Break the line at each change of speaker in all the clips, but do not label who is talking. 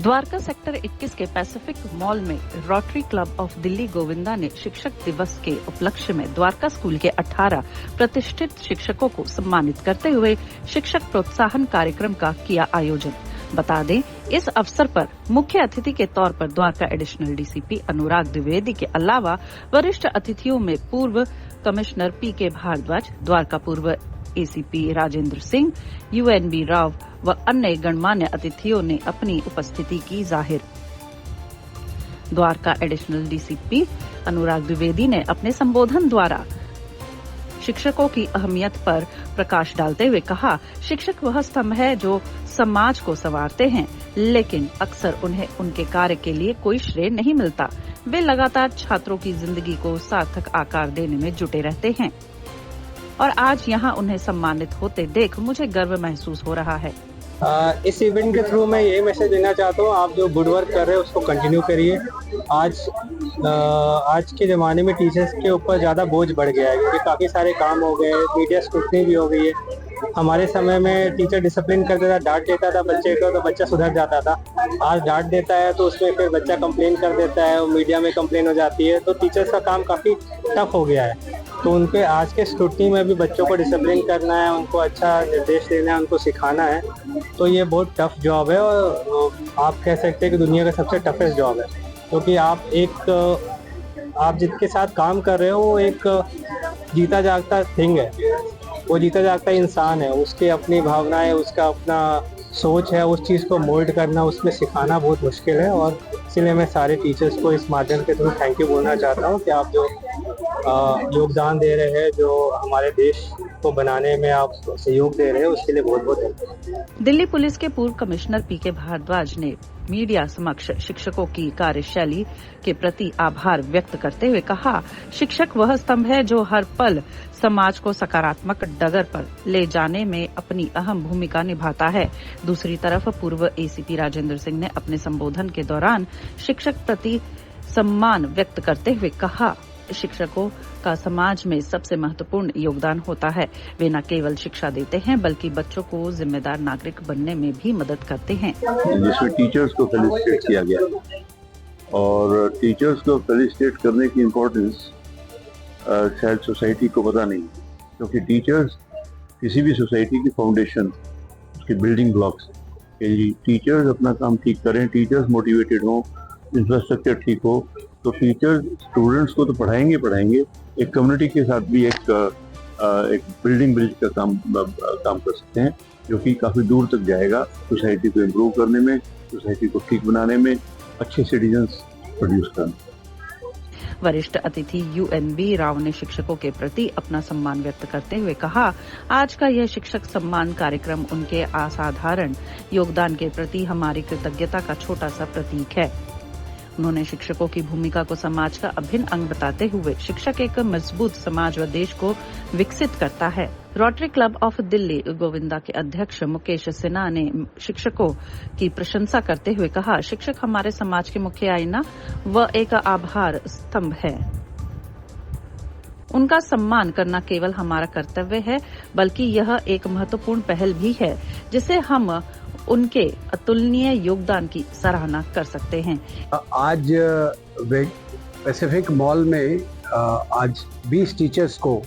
Dwarka sector 21 के Pacific mall में rotary club of Delhi Govinda ने शिक्षक दिवस के उपलक्ष्य में द्वारका स्कूल के 18 प्रतिष्ठित शिक्षकों को सम्मानित करते हुए शिक्षक प्रोत्साहन कार्यक्रम का किया आयोजन। बता दें, इस अवसर पर मुख्य अतिथि के तौर पर द्वारका एडिशनल डीसीपी अनुराग द्विवेदी के अलावा वरिष्ठ अतिथियों में पूर्व कमिश्नर पीके भारद्वाज, द्वारका पूर्व एसीपी राजेंद्र सिंह, यूएनबी राव व अन्य गणमान्य अतिथियों ने अपनी उपस्थिति की जाहिर। द्वारका एडिशनल डीसीपी अनुराग द्विवेदी ने अपने संबोधन द्वारा शिक्षकों की अहमियत पर प्रकाश डालते हुए कहा, शिक्षक वह स्तंभ है जो समाज को संवारते हैं, लेकिन अक्सर उन्हें उनके कार्य के लिए कोई श्रेय नहीं मिलता। वे लगातार छात्रों की जिंदगी को सार्थक आकार देने में जुटे रहते हैं और आज यहां उन्हें सम्मानित होते देख मुझे गर्व महसूस हो रहा है।
इस इवेंट के थ्रू मैं ये मैसेज देना चाहता हूँ, आप जो गुड वर्क कर रहे हैं उसको कंटिन्यू करिए। आज के ज़माने में टीचर्स के ऊपर ज़्यादा बोझ बढ़ गया है क्योंकि काफ़ी सारे काम हो गए, मीडिया स्क्रूटनी भी हो गई है। हमारे समय में टीचर डिसिप्लिन करता था, डांट देता था बच्चे को तो बच्चा सुधर जाता था। आज डांट देता है तो उसमें फिर बच्चा कंप्लेन कर देता है और मीडिया में कंप्लेन हो जाती है, तो टीचर्स का काम काफ़ी टफ हो गया है। तो उनके आज के स्क्रूटनी में भी बच्चों को डिसिप्लिन करना है, उनको अच्छा निर्देश देना है, उनको सिखाना है, तो ये बहुत टफ जॉब है और आप कह सकते हैं कि दुनिया का सबसे टफेस्ट जॉब है क्योंकि आप जिसके साथ काम कर रहे हो वो एक जीता जागता थिंग है, वो जीता जागता इंसान है, उसकी अपनी भावनाएं, उसका अपना सोच है, उस चीज़ को मोल्ड करना, उसमें सिखाना बहुत मुश्किल है। और इसलिए मैं सारे टीचर्स को इस माध्यम के थ्रू थैंक यू बोलना चाहता हूँ कि आप जो योगदान दे रहे हैं, जो हमारे देश को बनाने में आप सहयोग दे रहे हैं, उसके लिए बहुत बहुत धन्यवाद।
दिल्ली पुलिस के पूर्व कमिश्नर पीके भारद्वाज ने मीडिया समक्ष शिक्षकों की कार्यशैली के प्रति आभार व्यक्त करते हुए कहा, शिक्षक वह स्तंभ है जो हर पल समाज को सकारात्मक डगर पर ले जाने में अपनी अहम भूमिका निभाता है। दूसरी तरफ पूर्व एसीपी राजेंद्र सिंह ने अपने संबोधन के दौरान शिक्षक प्रति सम्मान व्यक्त करते हुए कहा, शिक्षकों का समाज में सबसे महत्वपूर्ण योगदान होता है। वे न केवल शिक्षा देते हैं बल्कि बच्चों को जिम्मेदार नागरिक बनने में भी मदद करते हैं।
जिसमें टीचर्स को फेलिसिटेट किया गया और टीचर्स को फेलिसिटेट करने की इम्पोर्टेंस शायद सोसाइटी को पता नहीं, क्योंकि टीचर्स किसी भी सोसाइटी की फाउंडेशन, उसके बिल्डिंग ब्लॉक्स है। टीचर्स अपना काम ठीक करें, टीचर्स मोटिवेटेड हों, इंफ्रास्ट्रक्चर ठीक हो, तो टीचर स्टूडेंट्स को तो पढ़ाएंगे, एक कम्युनिटी के साथ भी एक बिल्डिंग ब्रिज का काम कर सकते हैं, जो कि काफ़ी दूर तक जाएगा सोसाइटी को इम्प्रूव करने में, सोसाइटी को ठीक बनाने में, अच्छे सिटीजन्स प्रोड्यूस करने में।
वरिष्ठ अतिथि यूएनबी राव ने शिक्षकों के प्रति अपना सम्मान व्यक्त करते हुए कहा, आज का यह शिक्षक सम्मान कार्यक्रम उनके असाधारण योगदान के प्रति हमारी कृतज्ञता का छोटा सा प्रतीक है। उन्होंने शिक्षकों की भूमिका को समाज का अभिन्न अंग बताते हुए शिक्षक एक मजबूत समाज व देश को विकसित करता है। Rotary club of Delhi Govinda के अध्यक्ष मुकेश सिन्हा ने शिक्षकों की प्रशंसा करते हुए कहा, शिक्षक हमारे समाज के मुख्य आईना व एक आधार स्तंभ है। उनका सम्मान करना केवल हमारा कर्तव्य है बल्कि यह एक महत्वपूर्ण पहल भी है जिसे हम उनके अतुलनीय योगदान की सराहना कर सकते हैं।
आज पैसिफिक मॉल में आज 20 टीचर्स को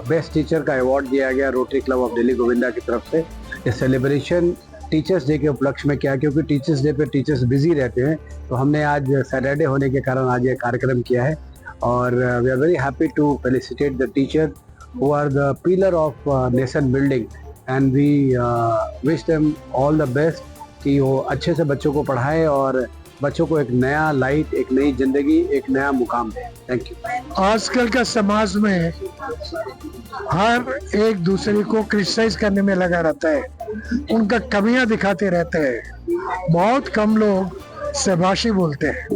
बेस्ट टीचर का अवार्ड दिया गया rotary club of Delhi Govinda की तरफ से। ये सेलिब्रेशन टीचर्स डे के उपलक्ष्य में किया, क्योंकि टीचर्स डे पे टीचर्स बिजी रहते हैं, तो हमने आज सैटरडे होने के कारण आज ये कार्यक्रम किया है और we are very happy to felicitate the teacher who are the pillar of nation building and we wish them all the best कि वो अच्छे से बच्चों को पढ़ाए और बच्चों को एक नया लाइट, एक नई जिंदगी, एक नया मुकाम दे। Thank you.
आजकल का समाज में हर एक दूसरे को क्रिटिसाइज करने में लगा रहता है, उनका कमियां दिखाते रहते हैं, बहुत कम लोग शाबाशी बोलते हैं।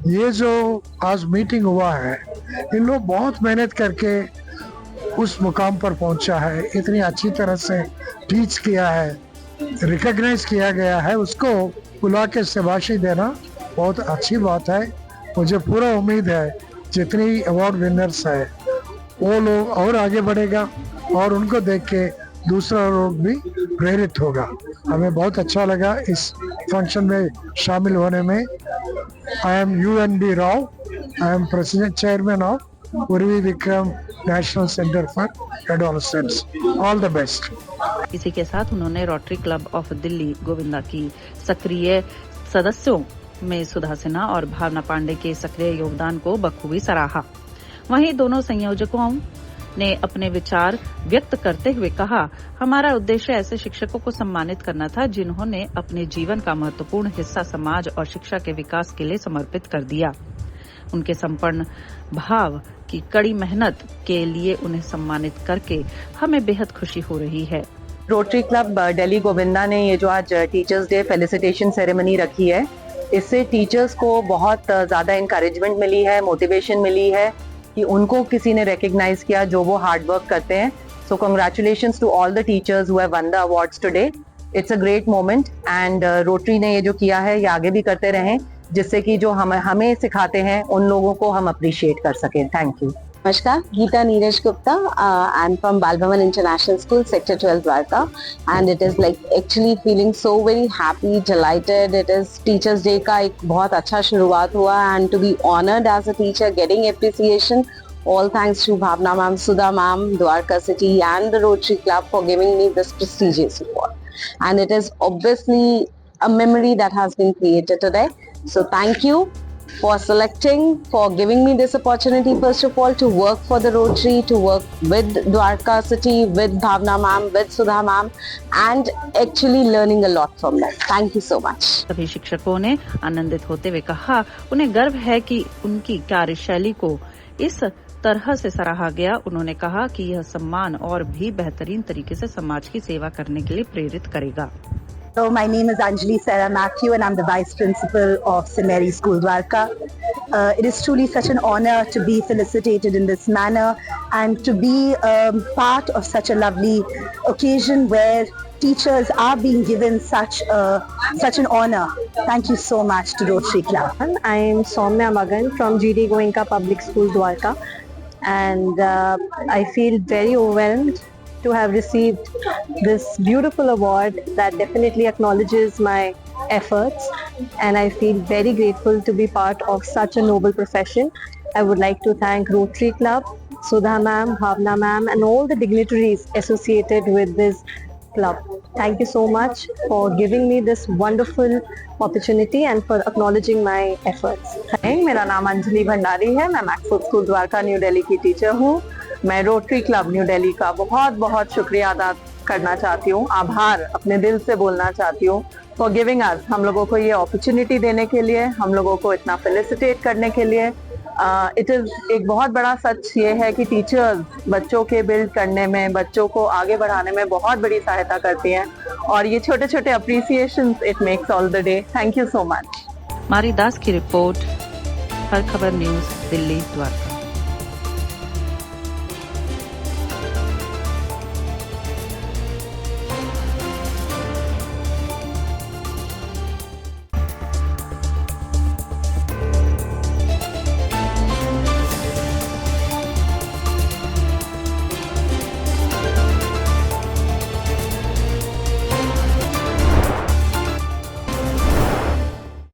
ये जो आज मीटिंग हुआ है, इन लोग बहुत मेहनत करके उस मुकाम पर पहुंचा है, इतनी अच्छी तरह से टीच किया है, रिकॉग्नाइज किया गया है, उसको बुला के शाबाशी देना बहुत अच्छी बात है। मुझे पूरा उम्मीद है जितनी अवार्ड विनर्स है वो लोग और आगे बढ़ेगा और उनको देख के दूसरा लोग भी प्रेरित होगा। हमें बहुत अच्छा लगा इस फंक्शन में शामिल होने में। I am UNB Rao, I am president chairman of Urvi Vikram national centre for adolescents. All the best.
इसी के साथ उन्होंने rotary club of Delhi Govinda की सक्रिय सदस्यों में सुधा सिन्हा और भावना पांडे के सक्रिय योगदान को बखूबी सराहा। वहीं दोनों संयोजकों ने अपने विचार व्यक्त करते हुए कहा, हमारा उद्देश्य ऐसे शिक्षकों को सम्मानित करना था जिन्होंने अपने जीवन का महत्वपूर्ण हिस्सा समाज और शिक्षा के विकास के लिए समर्पित कर दिया। उनके संपन्न भाव की कड़ी मेहनत के लिए उन्हें सम्मानित करके हमें बेहद खुशी हो रही है।
रोटरी क्लब दिल्ली गोविंदा ने ये जो आज टीचर्स डे फेलिसिटेशन सेरेमनी रखी है, इससे टीचर्स को बहुत ज़्यादा इंकरेजमेंट मिली है, मोटिवेशन मिली है कि उनको किसी ने रिकग्नाइज किया जो वो हार्ड वर्क करते हैं। So congratulations to all the teachers who have won the awards today. It's a great moment and Rotary ने ये जो किया है ये आगे भी करते रहें, जिससे कि जो हमें सिखाते हैं उन लोगों को हम अप्रिशिएट कर सकें। Thank you.
Namaskar, Geeta Neeraj Gupta. I'm from Bal Bhavan International School, Sector 12 Dwarka, and it is like actually feeling so very happy, delighted. It is Teachers Day का एक बहुत अच्छा शुरुआत हुआ and to be honored as a teacher, getting appreciation. All thanks to Bhavna ma'am, Sudha ma'am, Dwarka City and the Rotary Club for giving me this prestigious award. And it is obviously a memory that has been created today. So thank you for selecting, for giving me this opportunity, first of all, to work for the Rotary, to work with Dwarka City, with Bhavna ma'am, with Sudha ma'am, and actually learning a lot from them. Thank you so much.
सभी शिक्षकों ने आनंदित होते हुए कहा, उन्हें गर्व है कि उनकी कार्यशैली को इस तरह से सराहा गया। उन्होंने कहा कि यह सम्मान और भी बेहतरीन तरीके से समाज की सेवा करने के लिए प्रेरित करेगा।
So my name is Anjali Sarah Matthew and I'm the Vice Principal of St. Mary's School, Dwarka. It is truly such an honor to be felicitated in this manner and to be part of such a lovely occasion where teachers are being given such an honor. Thank you so much to Rotary Club.
I am Soumya Magan from GD Goenka Public School, Dwarka, and I feel very overwhelmed to have received this beautiful award that definitely acknowledges my efforts, and I feel very grateful to be part of such a noble profession. I would like to thank Rotary Club, Sudha ma'am, Bhavna ma'am, and all the dignitaries associated with this club. Thank you so much for giving me this wonderful opportunity and for acknowledging my efforts.
मेरा नाम अंजलि भंडारी है, मैं Maxwell school Dwarka new Delhi की teacher हूँ। मैं rotary club new Delhi का बहुत बहुत शुक्रिया अदा करना चाहती हूँ, आभार अपने दिल से बोलना चाहती हूँ फॉर गिविंग अस, हम लोगों को ये अपॉर्चुनिटी देने के लिए, हम लोगों को इतना फेलिसिटेट करने के लिए। इट इज़ एक बहुत बड़ा सच ये है कि टीचर्स बच्चों के बिल्ड करने में, बच्चों को आगे बढ़ाने में बहुत बड़ी सहायता करती हैं, और ये छोटे छोटे appreciations it makes all the day. Thank you so much.
Mari Das की रिपोर्ट, हर खबर न्यूज, दिल्ली, द्वारका।